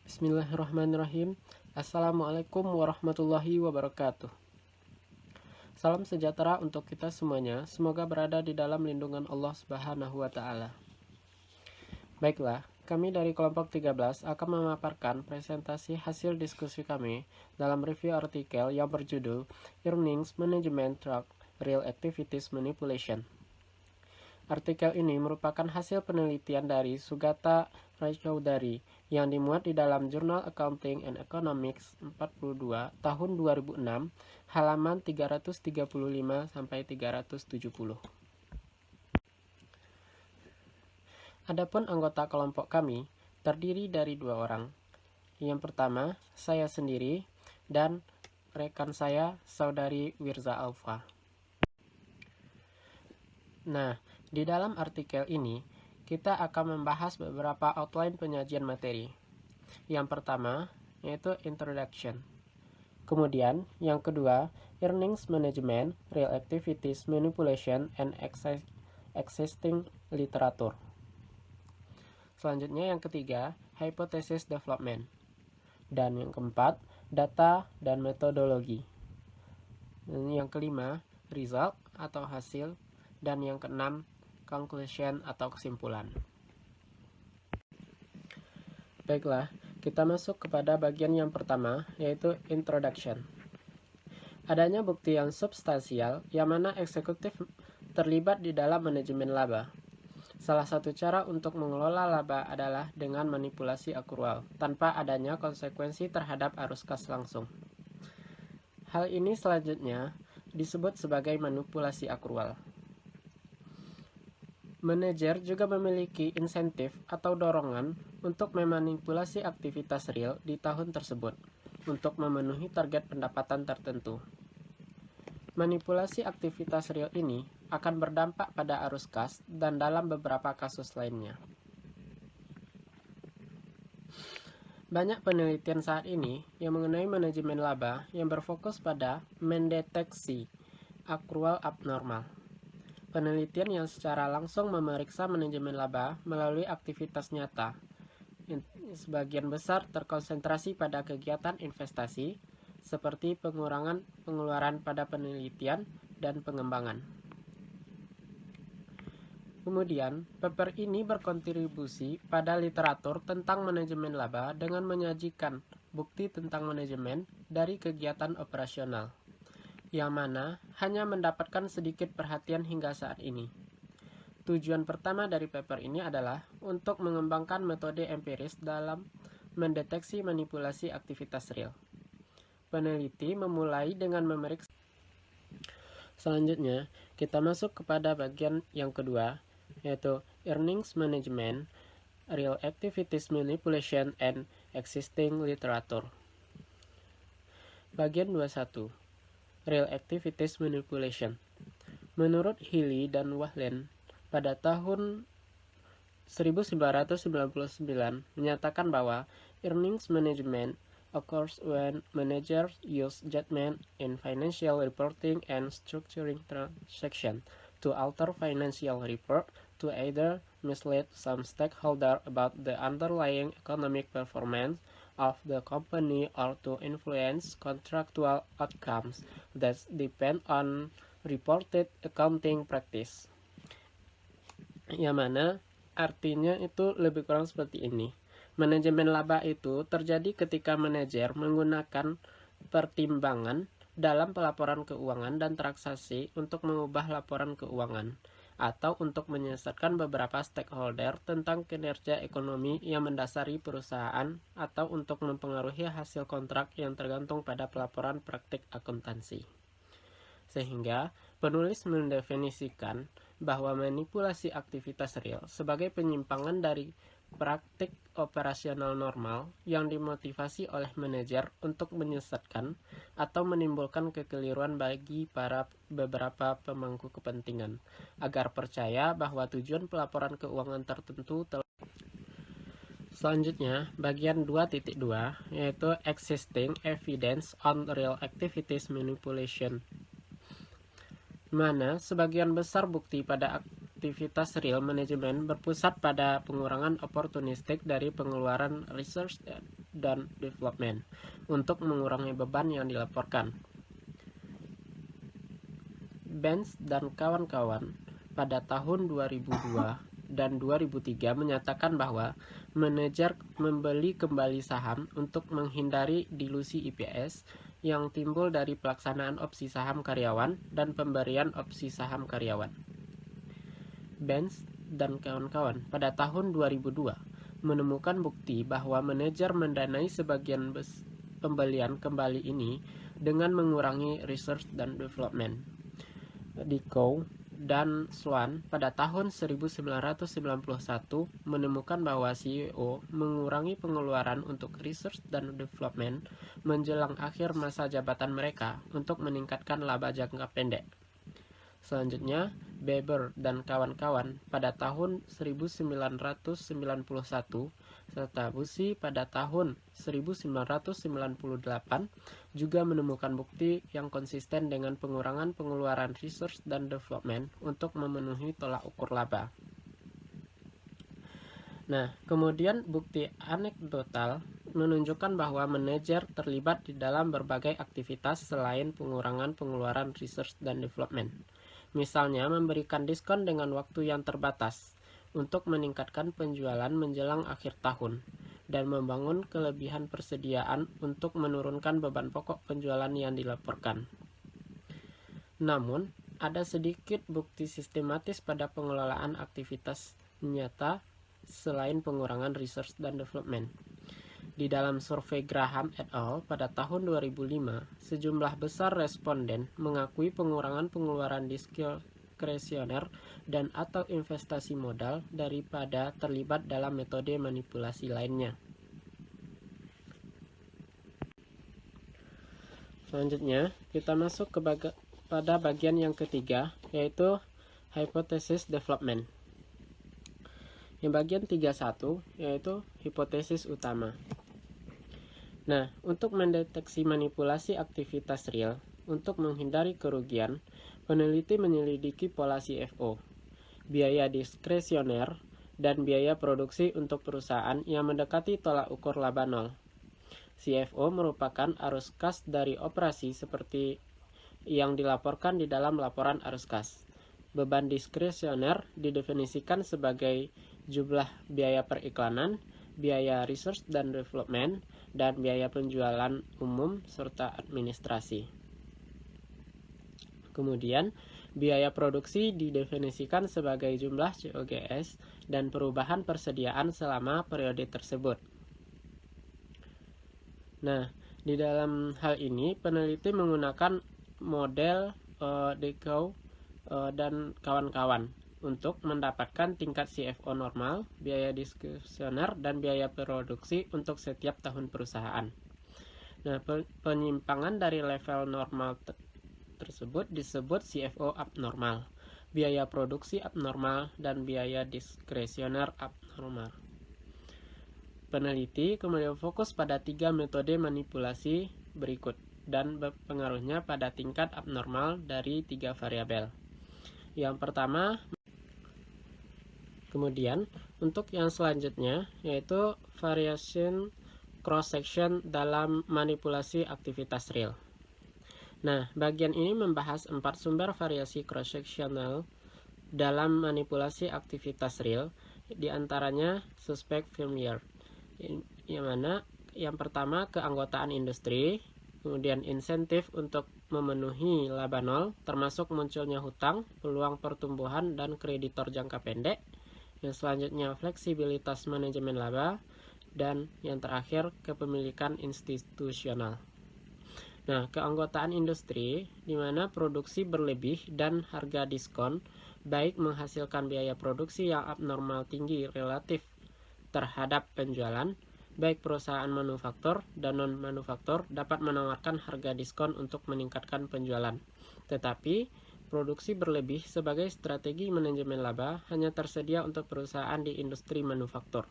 Bismillahirrahmanirrahim. Assalamualaikum warahmatullahi wabarakatuh. Salam sejahtera untuk kita semuanya. Semoga berada di dalam lindungan Allah Subhanahu wa taala. Baiklah, kami dari kelompok 13 akan memaparkan presentasi hasil diskusi kami dalam review artikel yang berjudul Earnings Management Track Real Activities Manipulation. Artikel ini merupakan hasil penelitian dari Sugata Raychaudhary yang dimuat di dalam Jurnal Accounting and Economics 42 tahun 2006, halaman 335 sampai 370. Adapun anggota kelompok kami terdiri dari 2 orang. Yang pertama, saya sendiri dan rekan saya, Saudari Wirza Alfa. Nah, di dalam artikel ini, kita akan membahas beberapa outline penyajian materi. Yang pertama, yaitu Introduction. Kemudian, yang kedua, Earnings Management, Real Activities Manipulation, and Existing Literature. Selanjutnya, yang ketiga, Hypothesis Development. Dan yang keempat, Data dan Metodologi. Dan yang kelima, Result atau hasil. Dan yang keenam, conclusion atau kesimpulan. Baiklah, kita masuk kepada bagian yang pertama, yaitu introduction. Adanya bukti yang substansial yang mana eksekutif terlibat di dalam manajemen laba. Salah satu cara untuk mengelola laba adalah dengan manipulasi akrual, tanpa adanya konsekuensi terhadap arus kas langsung. Hal ini selanjutnya disebut sebagai manipulasi akrual. Manajer juga memiliki insentif atau dorongan untuk memanipulasi aktivitas real di tahun tersebut untuk memenuhi target pendapatan tertentu. Manipulasi aktivitas real ini akan berdampak pada arus kas dan dalam beberapa kasus lainnya. Banyak penelitian saat ini yang mengenai manajemen laba yang berfokus pada mendeteksi akrual abnormal. Penelitian yang secara langsung memeriksa manajemen laba melalui aktivitas nyata, sebagian besar terkonsentrasi pada kegiatan investasi, seperti pengurangan pengeluaran pada penelitian dan pengembangan. Kemudian, paper ini berkontribusi pada literatur tentang manajemen laba dengan menyajikan bukti tentang manajemen dari kegiatan operasional, yang mana hanya mendapatkan sedikit perhatian hingga saat ini. Tujuan pertama dari paper ini adalah untuk mengembangkan metode empiris dalam mendeteksi manipulasi aktivitas real. Peneliti memulai dengan memeriksa. Selanjutnya, kita masuk kepada bagian yang kedua, yaitu Earnings Management, Real Activities Manipulation, and Existing Literature. Bagian 21. Real Activities Manipulation. Menurut Healy dan Wahlen, pada tahun 1999 menyatakan bahwa earnings management occurs when managers use judgment in financial reporting and structuring transactions to alter financial report to either mislead some stakeholder about the underlying economic performance of the company or to influence contractual outcomes that depend on reported accounting practice. Yang mana artinya itu lebih kurang seperti ini. Manajemen laba itu terjadi ketika manajer menggunakan pertimbangan dalam pelaporan keuangan dan transaksi untuk mengubah laporan keuangan, atau untuk menyesatkan beberapa stakeholder tentang kinerja ekonomi yang mendasari perusahaan, atau untuk mempengaruhi hasil kontrak yang tergantung pada pelaporan praktik akuntansi. Sehingga penulis mendefinisikan bahwa manipulasi aktivitas real sebagai penyimpangan dari praktik operasional normal yang dimotivasi oleh manajer untuk menyesatkan atau menimbulkan kekeliruan bagi beberapa pemangku kepentingan agar percaya bahwa tujuan pelaporan keuangan tertentu telah. Selanjutnya, bagian 2.2 yaitu Existing Evidence on Real Activities Manipulation, mana sebagian besar bukti pada aktivitas real manajemen berpusat pada pengurangan oportunistik dari pengeluaran research dan Development untuk mengurangi beban yang dilaporkan. Benz dan kawan-kawan pada tahun 2002 dan 2003 menyatakan bahwa manajer membeli kembali saham untuk menghindari dilusi IPS yang timbul dari pelaksanaan opsi saham karyawan dan pemberian opsi saham karyawan. Benz dan kawan-kawan pada tahun 2002 menemukan bukti bahwa manajer mendanai sebagian pembelian kembali ini dengan mengurangi research dan development. Dikow dan Swan pada tahun 1991 menemukan bahwa CEO mengurangi pengeluaran untuk research dan development menjelang akhir masa jabatan mereka untuk meningkatkan laba jangka pendek. Selanjutnya, Beber dan kawan-kawan pada tahun 1991 serta Busi pada tahun 1998 juga menemukan bukti yang konsisten dengan pengurangan pengeluaran research dan development untuk memenuhi tolak ukur laba. Nah, kemudian bukti anekdotal menunjukkan bahwa manajer terlibat di dalam berbagai aktivitas selain pengurangan pengeluaran research dan development. Misalnya memberikan diskon dengan waktu yang terbatas untuk meningkatkan penjualan menjelang akhir tahun dan membangun kelebihan persediaan untuk menurunkan beban pokok penjualan yang dilaporkan. Namun, ada sedikit bukti sistematis pada pengelolaan aktivitas nyata selain pengurangan research dan development. Di dalam survei Graham et al. Pada tahun 2005, sejumlah besar responden mengakui pengurangan pengeluaran diskresioner dan atau investasi modal daripada terlibat dalam metode manipulasi lainnya. Selanjutnya, kita masuk pada bagian yang ketiga, yaitu hypothesis development. Yang bagian 31 yaitu hipotesis utama. Nah, untuk mendeteksi manipulasi aktivitas real untuk menghindari kerugian, peneliti menyelidiki pola CFO, biaya diskresioner, dan biaya produksi untuk perusahaan yang mendekati tolak ukur laba nol. CFO merupakan arus kas dari operasi seperti yang dilaporkan di dalam laporan arus kas. Beban diskresioner didefinisikan sebagai jumlah biaya periklanan, biaya research dan development, dan biaya penjualan umum serta administrasi. Kemudian, biaya produksi didefinisikan sebagai jumlah COGS dan perubahan persediaan selama periode tersebut. Nah, di dalam hal ini peneliti menggunakan model Dikow dan kawan-kawan untuk mendapatkan tingkat CFO normal, biaya diskresioner, dan biaya produksi untuk setiap tahun perusahaan. Nah, penyimpangan dari level normal tersebut disebut CFO abnormal, biaya produksi abnormal, dan biaya diskresioner abnormal. Peneliti kemudian fokus pada 3 metode manipulasi berikut dan berpengaruhnya pada tingkat abnormal dari 3 variabel. Yang pertama, kemudian untuk yang selanjutnya yaitu variation cross-section dalam manipulasi aktivitas real. Nah, bagian ini membahas 4 sumber variasi cross-sectional dalam manipulasi aktivitas real, diantaranya suspect familiar, yang mana yang pertama keanggotaan industri, kemudian insentif untuk memenuhi laba nol, termasuk munculnya hutang, peluang pertumbuhan, dan kreditor jangka pendek. Yang selanjutnya fleksibilitas manajemen laba, dan yang terakhir kepemilikan institusional. Nah, keanggotaan industri di mana produksi berlebih dan harga diskon baik menghasilkan biaya produksi yang abnormal tinggi relatif terhadap penjualan, baik perusahaan manufaktur dan non-manufaktur dapat menawarkan harga diskon untuk meningkatkan penjualan. Tetapi, produksi berlebih sebagai strategi manajemen laba hanya tersedia untuk perusahaan di industri manufaktur.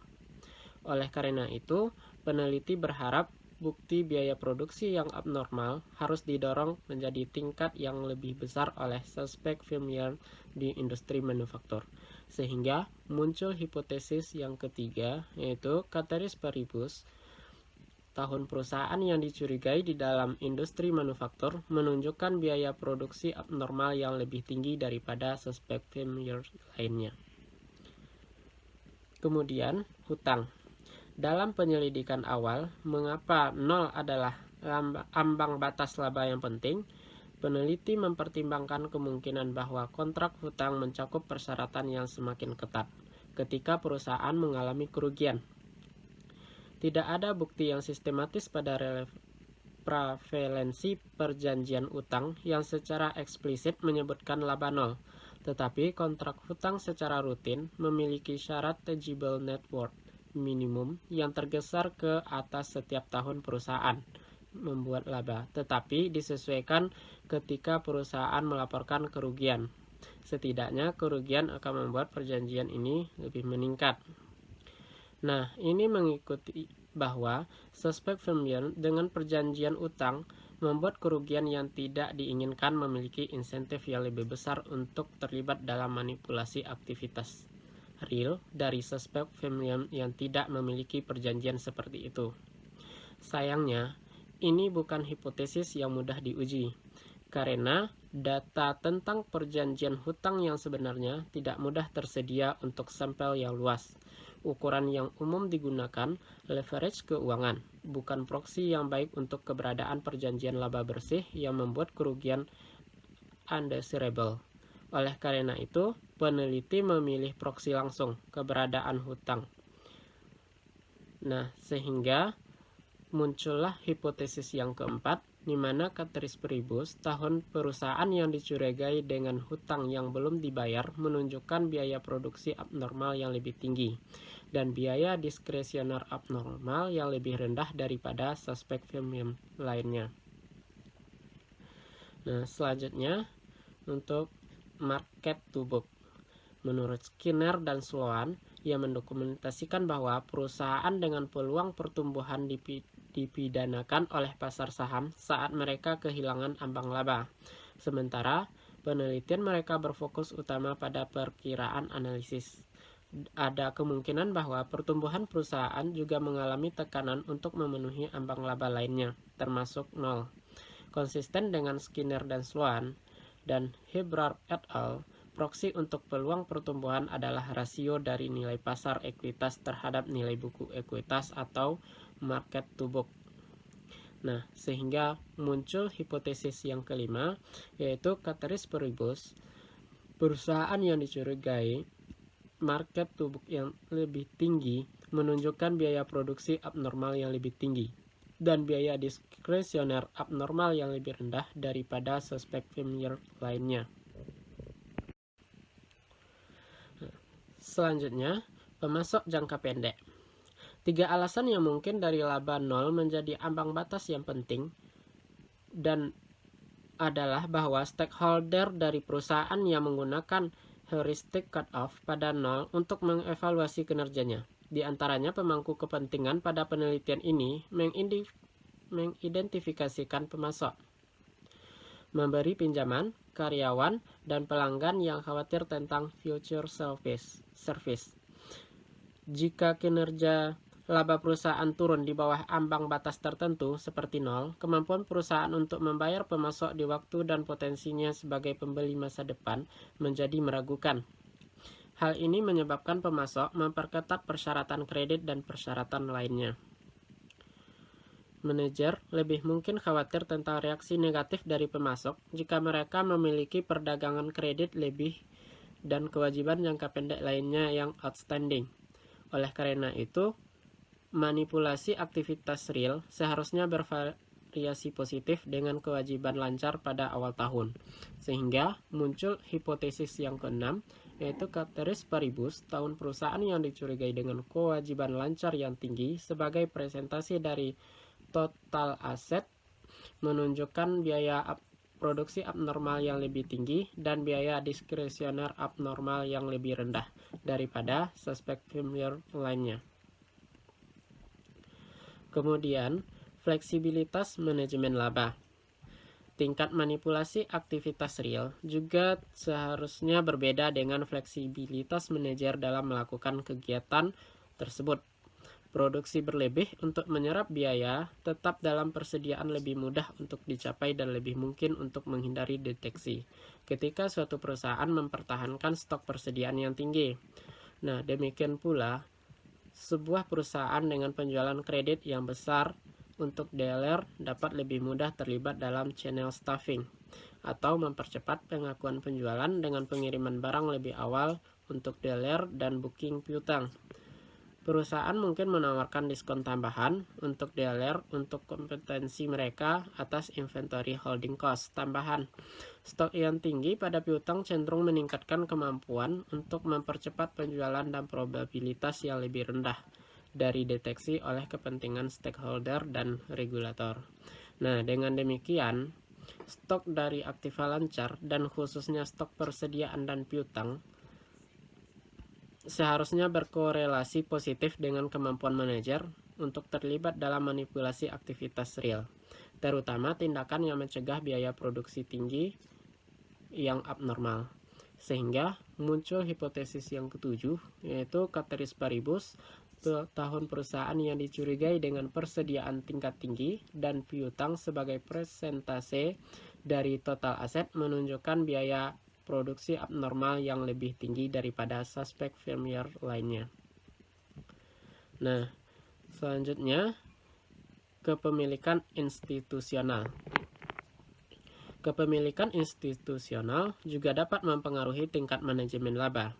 Oleh karena itu, peneliti berharap bukti biaya produksi yang abnormal harus didorong menjadi tingkat yang lebih besar oleh suspek familiar di industri manufaktur, sehingga muncul hipotesis yang ketiga, yaitu ceteris paribus, tahun perusahaan yang dicurigai di dalam industri manufaktur menunjukkan biaya produksi abnormal yang lebih tinggi daripada suspek familiar lainnya. Kemudian, hutang. Dalam penyelidikan awal, mengapa 0 adalah ambang batas laba yang penting? Peneliti mempertimbangkan kemungkinan bahwa kontrak hutang mencakup persyaratan yang semakin ketat ketika perusahaan mengalami kerugian. Tidak ada bukti yang sistematis pada prevalensi perjanjian utang yang secara eksplisit menyebutkan laba 0, tetapi kontrak hutang secara rutin memiliki syarat tangible net worth minimum yang tergeser ke atas setiap tahun perusahaan membuat laba, tetapi disesuaikan ketika perusahaan melaporkan kerugian. Setidaknya kerugian akan membuat perjanjian ini lebih meningkat. Nah, ini mengikuti bahwa suspek familiar dengan perjanjian utang membuat kerugian yang tidak diinginkan memiliki insentif yang lebih besar untuk terlibat dalam manipulasi aktivitas real dari suspek familiar yang tidak memiliki perjanjian seperti itu. Sayangnya, ini bukan hipotesis yang mudah diuji, karena data tentang perjanjian hutang yang sebenarnya tidak mudah tersedia untuk sampel yang luas. Ukuran yang umum digunakan leverage keuangan, bukan proksi yang baik untuk keberadaan perjanjian laba bersih yang membuat kerugian undesirable. Oleh karena itu, peneliti memilih proksi langsung, keberadaan hutang. Nah, sehingga muncullah hipotesis yang keempat, di mana ceteris paribus tahun perusahaan yang dicurigai dengan hutang yang belum dibayar menunjukkan biaya produksi abnormal yang lebih tinggi dan biaya diskresioner abnormal yang lebih rendah daripada suspek film lainnya. Nah, selanjutnya untuk market to book. Menurut Skinner dan Sloan, yang mendokumentasikan bahwa perusahaan dengan peluang pertumbuhan dipidanakan oleh pasar saham saat mereka kehilangan ambang laba. Sementara, penelitian mereka berfokus utama pada perkiraan analisis. Ada kemungkinan bahwa pertumbuhan perusahaan juga mengalami tekanan untuk memenuhi ambang laba lainnya, termasuk 0. Konsisten dengan Skinner dan Sloan dan Hebrard et al., proksi untuk peluang pertumbuhan adalah rasio dari nilai pasar ekuitas terhadap nilai buku ekuitas atau market to book. Nah, sehingga muncul hipotesis yang kelima, yaitu ceteris paribus, perusahaan yang dicurigai market to book yang lebih tinggi menunjukkan biaya produksi abnormal yang lebih tinggi dan biaya diskresioner abnormal yang lebih rendah daripada suspek familiar lainnya. Selanjutnya, pemasok jangka pendek. 3 alasan yang mungkin dari laba 0 menjadi ambang batas yang penting dan adalah bahwa stakeholder dari perusahaan yang menggunakan heuristic cutoff pada 0 untuk mengevaluasi kinerjanya. Di antaranya pemangku kepentingan pada penelitian ini mengidentifikasikan pemasok, memberi pinjaman, karyawan, dan pelanggan yang khawatir tentang future service. Jika kinerja laba perusahaan turun di bawah ambang batas tertentu seperti 0, kemampuan perusahaan untuk membayar pemasok di waktu dan potensinya sebagai pembeli masa depan menjadi meragukan. Hal ini menyebabkan pemasok memperketat persyaratan kredit dan persyaratan lainnya. Manajer lebih mungkin khawatir tentang reaksi negatif dari pemasok jika mereka memiliki perdagangan kredit lebih dan kewajiban jangka pendek lainnya yang outstanding. Oleh karena itu, manipulasi aktivitas real seharusnya bervariasi positif dengan kewajiban lancar pada awal tahun. Sehingga muncul hipotesis yang keenam, yaitu ceteris paribus tahun perusahaan yang dicurigai dengan kewajiban lancar yang tinggi sebagai presentasi dari total aset menunjukkan biaya produksi abnormal yang lebih tinggi dan biaya diskresioner abnormal yang lebih rendah daripada suspek familiar lainnya. Kemudian, fleksibilitas manajemen laba. Tingkat manipulasi aktivitas real juga seharusnya berbeda dengan fleksibilitas manajer dalam melakukan kegiatan tersebut. Produksi berlebih untuk menyerap biaya tetap dalam persediaan lebih mudah untuk dicapai dan lebih mungkin untuk menghindari deteksi ketika suatu perusahaan mempertahankan stok persediaan yang tinggi. Nah, demikian pula sebuah perusahaan dengan penjualan kredit yang besar untuk dealer dapat lebih mudah terlibat dalam channel stuffing atau mempercepat pengakuan penjualan dengan pengiriman barang lebih awal untuk dealer dan booking piutang. Perusahaan mungkin menawarkan diskon tambahan untuk dealer untuk kompetensi mereka atas inventory holding cost tambahan. Stok yang tinggi pada piutang cenderung meningkatkan kemampuan untuk mempercepat penjualan dan probabilitas yang lebih rendah dari deteksi oleh kepentingan stakeholder dan regulator. Nah, dengan demikian, stok dari aktiva lancar dan khususnya stok persediaan dan piutang seharusnya berkorelasi positif dengan kemampuan manajer untuk terlibat dalam manipulasi aktivitas real, terutama tindakan yang mencegah biaya produksi tinggi yang abnormal. Sehingga muncul hipotesis yang ketujuh, yaitu ceteris paribus, tahun perusahaan yang dicurigai dengan persediaan tingkat tinggi dan piutang sebagai persentase dari total aset menunjukkan biaya produksi abnormal yang lebih tinggi daripada suspek firmware lainnya. Nah, selanjutnya kepemilikan institusional. Kepemilikan institusional juga dapat mempengaruhi tingkat manajemen laba,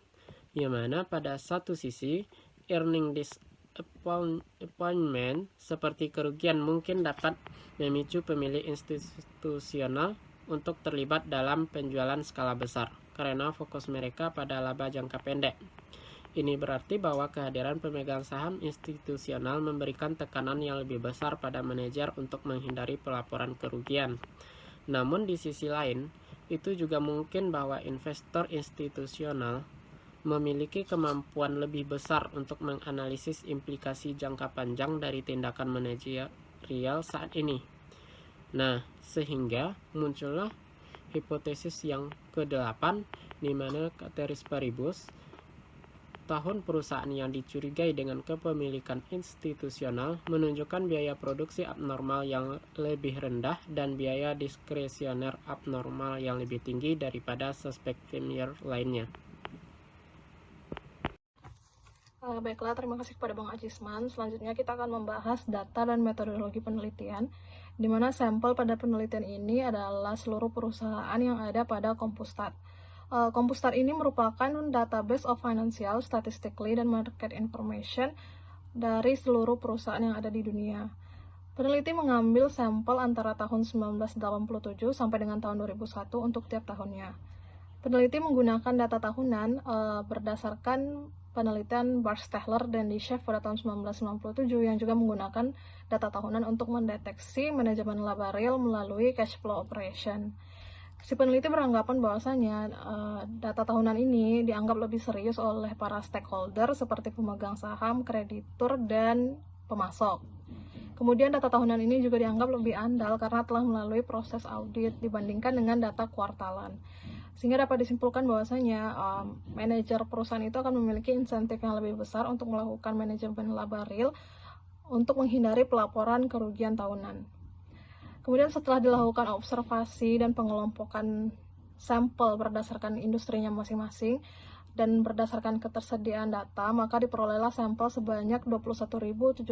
yang mana pada satu sisi earning disappointment seperti kerugian mungkin dapat memicu pemilik institusional untuk terlibat dalam penjualan skala besar karena fokus mereka pada laba jangka pendek. Ini berarti bahwa kehadiran pemegang saham institusional memberikan tekanan yang lebih besar pada manajer untuk menghindari pelaporan kerugian. Namun di sisi lain, itu juga mungkin bahwa investor institusional memiliki kemampuan lebih besar untuk menganalisis implikasi jangka panjang dari tindakan manajerial saat ini. Nah, sehingga muncullah hipotesis yang ke-8, di mana ceteris paribus, tahun perusahaan yang dicurigai dengan kepemilikan institusional menunjukkan biaya produksi abnormal yang lebih rendah dan biaya diskresioner abnormal yang lebih tinggi daripada suspek firmware lainnya. Baiklah, terima kasih kepada Bang Ajisman. Selanjutnya kita akan membahas data dan metodologi penelitian, di mana sampel pada penelitian ini adalah seluruh perusahaan yang ada pada Compustat. Compustat ini merupakan database of financial, statistically, dan market information dari seluruh perusahaan yang ada di dunia. Peneliti mengambil sampel antara tahun 1987 sampai dengan tahun 2001 untuk tiap tahunnya. Peneliti menggunakan data tahunan berdasarkan penelitian Barstettler dan Dishev pada tahun 1997 yang juga menggunakan data tahunan untuk mendeteksi manajemen laba real melalui cash flow operation. Si peneliti beranggapan bahwasanya data tahunan ini dianggap lebih serius oleh para stakeholder seperti pemegang saham, kreditur, dan pemasok. Kemudian data tahunan ini juga dianggap lebih andal karena telah melalui proses audit dibandingkan dengan data kuartalan. Sehingga dapat disimpulkan bahwasanya manajer perusahaan itu akan memiliki insentif yang lebih besar untuk melakukan manajemen laba real untuk menghindari pelaporan kerugian tahunan. Kemudian setelah dilakukan observasi dan pengelompokan sampel berdasarkan industrinya masing-masing dan berdasarkan ketersediaan data, maka diperolehlah sampel sebanyak 21.758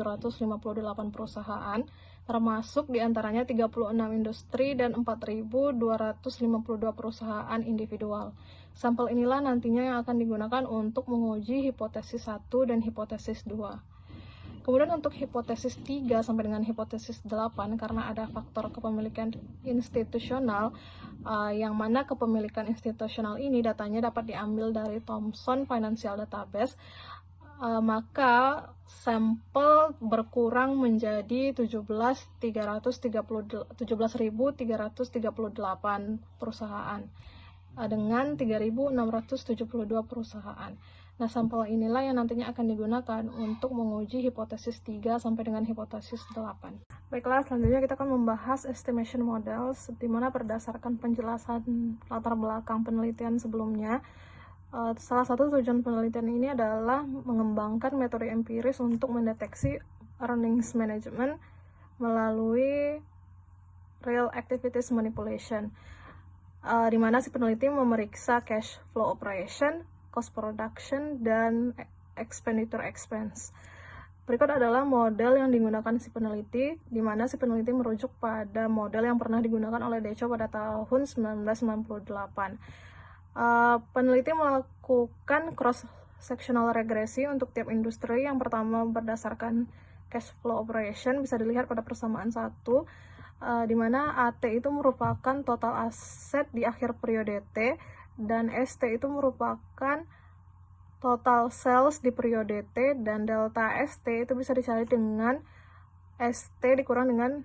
perusahaan, termasuk diantaranya 36 industri dan 4.252 perusahaan individual. Sampel inilah nantinya yang akan digunakan untuk menguji hipotesis 1 dan hipotesis 2. Kemudian untuk hipotesis 3 sampai dengan hipotesis 8, karena ada faktor kepemilikan institusional, yang mana kepemilikan institusional ini datanya dapat diambil dari Thomson Financial Database, maka sampel berkurang menjadi 17.338 perusahaan dengan 3.672 perusahaan. Nah, sampel inilah yang nantinya akan digunakan untuk menguji hipotesis 3 sampai dengan hipotesis 8. Baiklah, selanjutnya kita akan membahas estimation models, di mana berdasarkan penjelasan latar belakang penelitian sebelumnya, Salah satu tujuan penelitian ini adalah mengembangkan metode empiris untuk mendeteksi earnings management melalui real activities manipulation, di mana si peneliti memeriksa cash flow operation, cost production, dan expenditure expense. Berikut adalah model yang digunakan si peneliti, di mana si peneliti merujuk pada model yang pernah digunakan oleh Decho pada tahun 1998. Peneliti melakukan cross-sectional regresi untuk tiap industri. Yang pertama berdasarkan cash flow operation, bisa dilihat pada persamaan 1, di mana AT itu merupakan total aset di akhir periode T, dan ST itu merupakan total sales di periode T, dan delta ST itu bisa dicari dengan ST dikurang dengan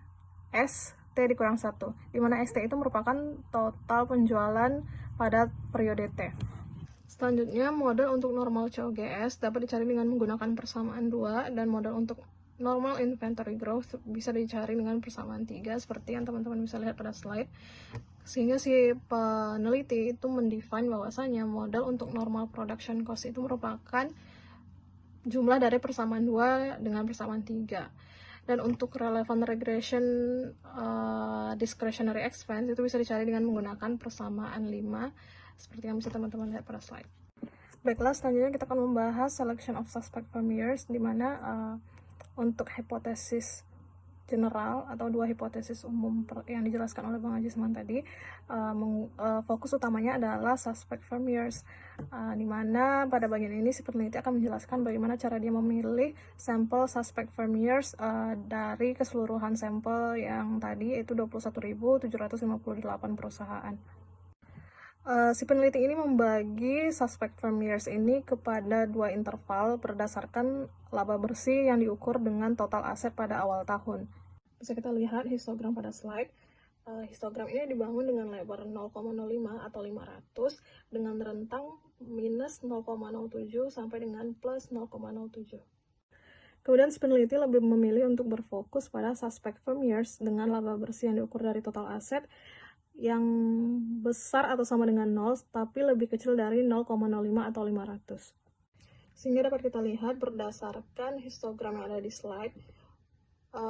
ST dikurang 1, di mana ST itu merupakan total penjualan pada periode T. Selanjutnya, model untuk normal COGS dapat dicari dengan menggunakan persamaan 2, dan model untuk normal inventory growth bisa dicari dengan persamaan 3, seperti yang teman-teman bisa lihat pada slide. Sehingga si peneliti itu mendefine bahwasanya model untuk normal production cost itu merupakan jumlah dari persamaan 2 dengan persamaan 3. Dan untuk relevant regression discretionary expense itu bisa dicari dengan menggunakan persamaan 5, seperti yang bisa teman-teman lihat pada slide. Baiklah, selanjutnya kita akan membahas selection of suspect firm-years, di mana untuk hipotesis general atau 2 hipotesis umum yang dijelaskan oleh Bang Ajisman tadi, fokus utamanya adalah suspect firm-years, di mana pada bagian ini si peneliti akan menjelaskan bagaimana cara dia memilih sampel suspect firm-years dari keseluruhan sampel yang tadi, yaitu 21.758 perusahaan. Si peneliti ini membagi suspect firm-years ini kepada 2 interval berdasarkan laba bersih yang diukur dengan total aset pada awal tahun. Bisa kita lihat histogram pada slide. Histogram ini dibangun dengan lebar 0,05 atau 500 dengan rentang minus 0,07 sampai dengan plus 0,07. Kemudian si peneliti lebih memilih untuk berfokus pada suspect firm-years dengan laba bersih yang diukur dari total aset yang besar atau sama dengan 0, tapi lebih kecil dari 0,05 atau 500. Sehingga dapat kita lihat berdasarkan histogram yang ada di slide,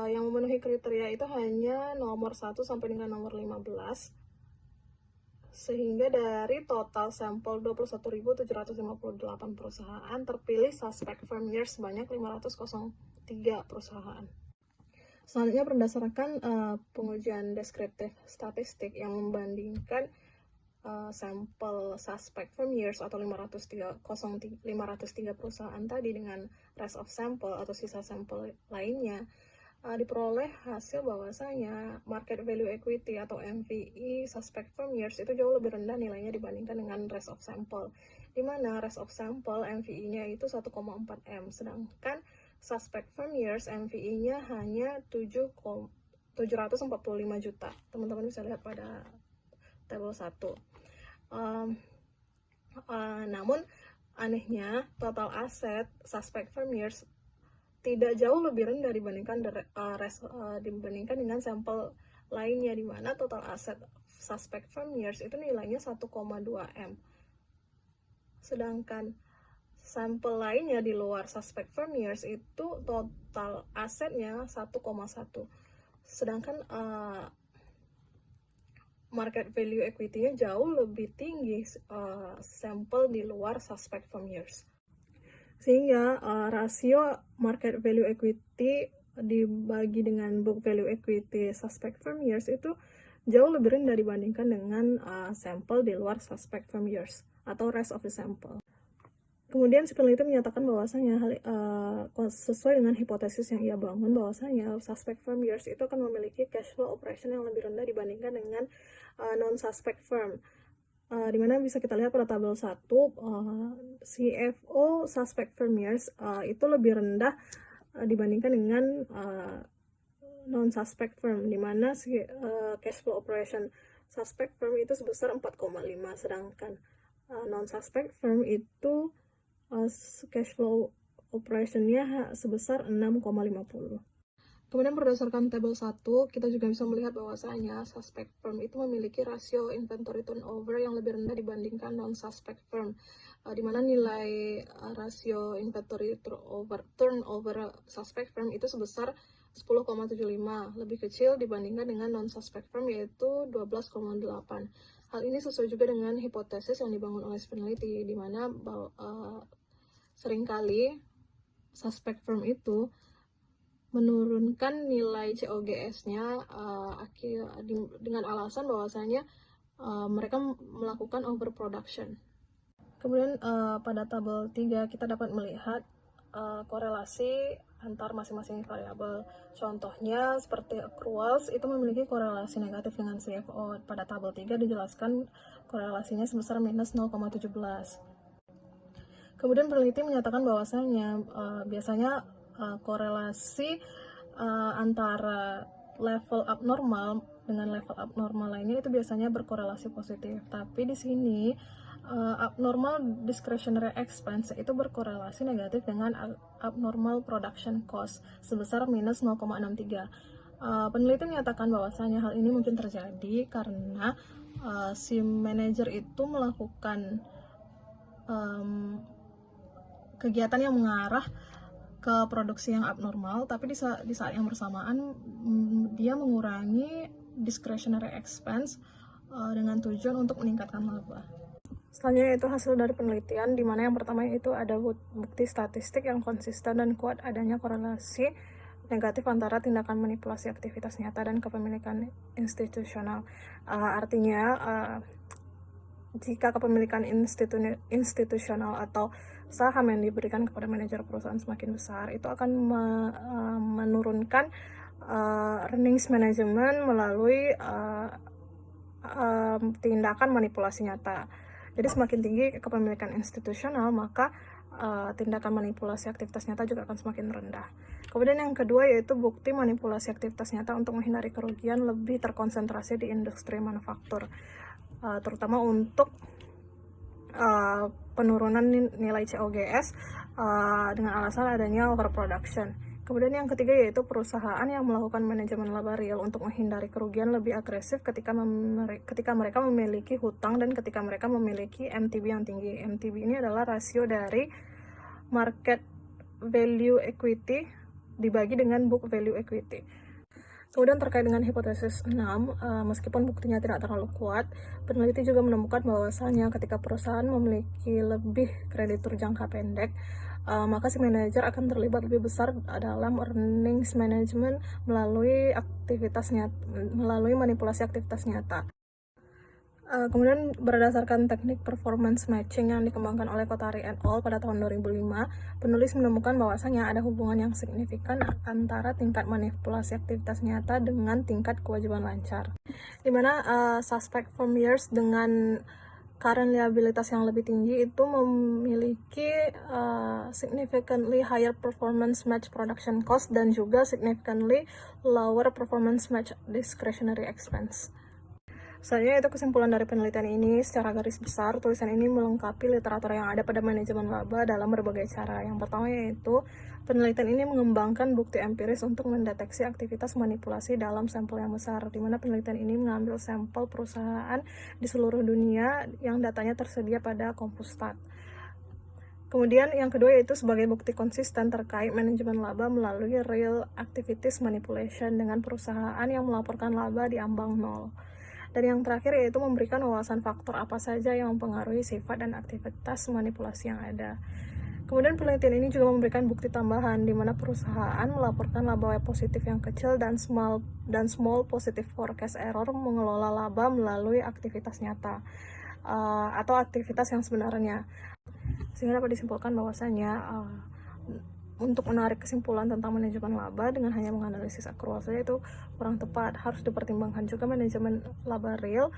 yang memenuhi kriteria itu hanya nomor 1 sampai dengan nomor 15. Sehingga dari total sampel 21.758 perusahaan, terpilih suspect firm-years sebanyak 503 perusahaan. Selanjutnya berdasarkan pengujian deskriptif statistik yang membandingkan sampel suspect firm-years atau 503 perusahaan tadi dengan rest of sample atau sisa sampel lainnya, diperoleh hasil bahwasanya market value equity atau MVE suspect firm-years itu jauh lebih rendah nilainya dibandingkan dengan rest of sample, di mana rest of sample MVE-nya itu 1,4 M, sedangkan suspect firm-years MVE-nya hanya 745 juta. Teman-teman bisa lihat pada tabel 1. Namun anehnya total aset suspect firm-years tidak jauh lebih rendah dibandingkan dengan sampel lainnya, di mana total aset suspect firm-years itu nilainya 1,2 M. Sedangkan sampel lainnya di luar suspect firm-years itu total asetnya 1,1. Sedangkan market value equity-nya jauh lebih tinggi sampel di luar suspect firm-years. Sehingga rasio market value equity dibagi dengan book value equity suspect firm-years itu jauh lebih rendah dibandingkan dengan sampel di luar suspect firm-years atau rest of the sample. Kemudian si peneliti menyatakan bahwasanya sesuai dengan hipotesis yang ia bangun, bahwasanya suspect firm-years itu akan memiliki cash flow operation yang lebih rendah dibandingkan dengan non-suspect firm. Di mana bisa kita lihat pada tabel 1, CFO suspect firm-years itu lebih rendah dibandingkan dengan non-suspect firm, di mana cash flow operation suspect firm itu sebesar 4,5, sedangkan non-suspect firm itu cash flow operation-nya sebesar 6,50. Kemudian berdasarkan tabel 1, kita juga bisa melihat bahwasanya suspect firm itu memiliki rasio inventory turnover yang lebih rendah dibandingkan non-suspect firm, di mana nilai rasio inventory turnover suspect firm itu sebesar 10,75, lebih kecil dibandingkan dengan non-suspect firm yaitu 12,8. Hal ini sesuai juga dengan hipotesis yang dibangun oleh peneliti, di mana seringkali suspect firm itu menurunkan nilai COGS-nya dengan alasan bahwasanya mereka melakukan overproduction. Kemudian pada tabel 3 kita dapat melihat korelasi antar masing-masing variabel. Contohnya seperti accruals itu memiliki korelasi negatif dengan CFO. Pada tabel 3 dijelaskan korelasinya sebesar minus 0,17. Kemudian peneliti menyatakan bahwasanya biasanya korelasi antara level abnormal dengan level abnormal lainnya itu biasanya berkorelasi positif. Tapi di sini abnormal discretionary expense itu berkorelasi negatif dengan abnormal production cost sebesar minus 0,63. Peneliti menyatakan bahwasanya hal ini mungkin terjadi karena si manajer itu melakukan kegiatan yang mengarah ke produksi yang abnormal, tapi di saat yang bersamaan dia mengurangi discretionary expense dengan tujuan untuk meningkatkan laba. Selanjutnya itu hasil dari penelitian, di mana yang pertama itu ada bukti statistik yang konsisten dan kuat adanya korelasi negatif antara tindakan manipulasi aktivitas nyata dan kepemilikan institusional. Artinya jika kepemilikan institusional atau saham yang diberikan kepada manajer perusahaan semakin besar, itu akan menurunkan earnings management melalui tindakan manipulasi nyata. Jadi semakin tinggi kepemilikan institusional, maka tindakan manipulasi aktivitas nyata juga akan semakin rendah. Kemudian yang kedua yaitu bukti manipulasi aktivitas nyata untuk menghindari kerugian lebih terkonsentrasi di industri manufaktur, terutama untuk penurunan nilai COGS dengan alasan adanya overproduction. Kemudian yang ketiga yaitu perusahaan yang melakukan manajemen laba real untuk menghindari kerugian lebih agresif ketika mereka memiliki hutang dan ketika mereka memiliki MTB yang tinggi. MTB ini adalah rasio dari market value equity dibagi dengan book value equity. Kemudian terkait dengan hipotesis 6, meskipun buktinya tidak terlalu kuat, peneliti juga menemukan bahwasanya ketika perusahaan memiliki lebih kreditur jangka pendek, maka si manajer akan terlibat lebih besar dalam earnings management melalui manipulasi aktivitas nyata. Kemudian berdasarkan teknik performance matching yang dikembangkan oleh Kotari et al. Pada tahun 2005, penulis menemukan bahwasanya ada hubungan yang signifikan antara tingkat manipulasi aktivitas nyata dengan tingkat kewajiban lancar, di mana suspect firm years dengan current liabilitas yang lebih tinggi itu memiliki significantly higher performance match production cost dan juga significantly lower performance match discretionary expense. Selanjutnya itu kesimpulan dari penelitian ini. Secara garis besar, tulisan ini melengkapi literatur yang ada pada manajemen laba dalam berbagai cara. Yang pertama yaitu penelitian ini mengembangkan bukti empiris untuk mendeteksi aktivitas manipulasi dalam sampel yang besar, di mana penelitian ini mengambil sampel perusahaan di seluruh dunia yang datanya tersedia pada Compustat. Kemudian yang kedua yaitu sebagai bukti konsisten terkait manajemen laba melalui real activities manipulation dengan perusahaan yang melaporkan laba di ambang nol. Dan yang terakhir yaitu memberikan wawasan faktor apa saja yang mempengaruhi sifat dan aktivitas manipulasi yang ada. Kemudian penelitian ini juga memberikan bukti tambahan di mana perusahaan melaporkan laba positif yang kecil dan small positive forecast error mengelola laba melalui aktivitas nyata atau aktivitas yang sebenarnya. Sehingga dapat disimpulkan bahwasanya untuk menarik kesimpulan tentang manajemen laba dengan hanya menganalisis akrual saja itu kurang tepat. Harus dipertimbangkan juga manajemen laba real.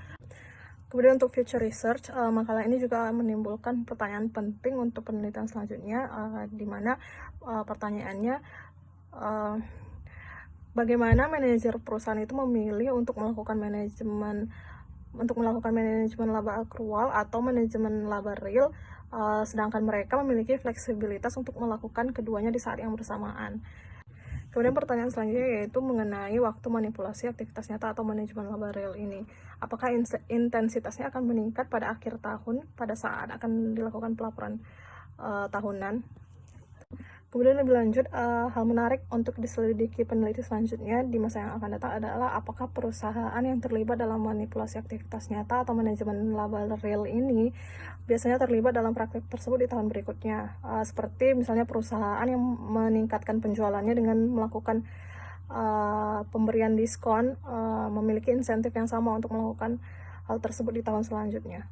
Kemudian untuk future research, makalah ini juga menimbulkan pertanyaan penting untuk penelitian selanjutnya, di mana pertanyaannya bagaimana manajer perusahaan itu memilih untuk melakukan manajemen laba akrual atau manajemen laba real, sedangkan mereka memiliki fleksibilitas untuk melakukan keduanya di saat yang bersamaan. Kemudian pertanyaan selanjutnya yaitu mengenai waktu manipulasi aktivitas nyata atau manajemen laba real ini. Apakah intensitasnya akan meningkat pada akhir tahun pada saat akan dilakukan pelaporan tahunan? Kemudian lebih lanjut, hal menarik untuk diselidiki peneliti selanjutnya di masa yang akan datang adalah apakah perusahaan yang terlibat dalam manipulasi aktivitas nyata atau manajemen laba real ini biasanya terlibat dalam praktik tersebut di tahun berikutnya. Seperti misalnya perusahaan yang meningkatkan penjualannya dengan melakukan pemberian diskon, memiliki insentif yang sama untuk melakukan hal tersebut di tahun selanjutnya.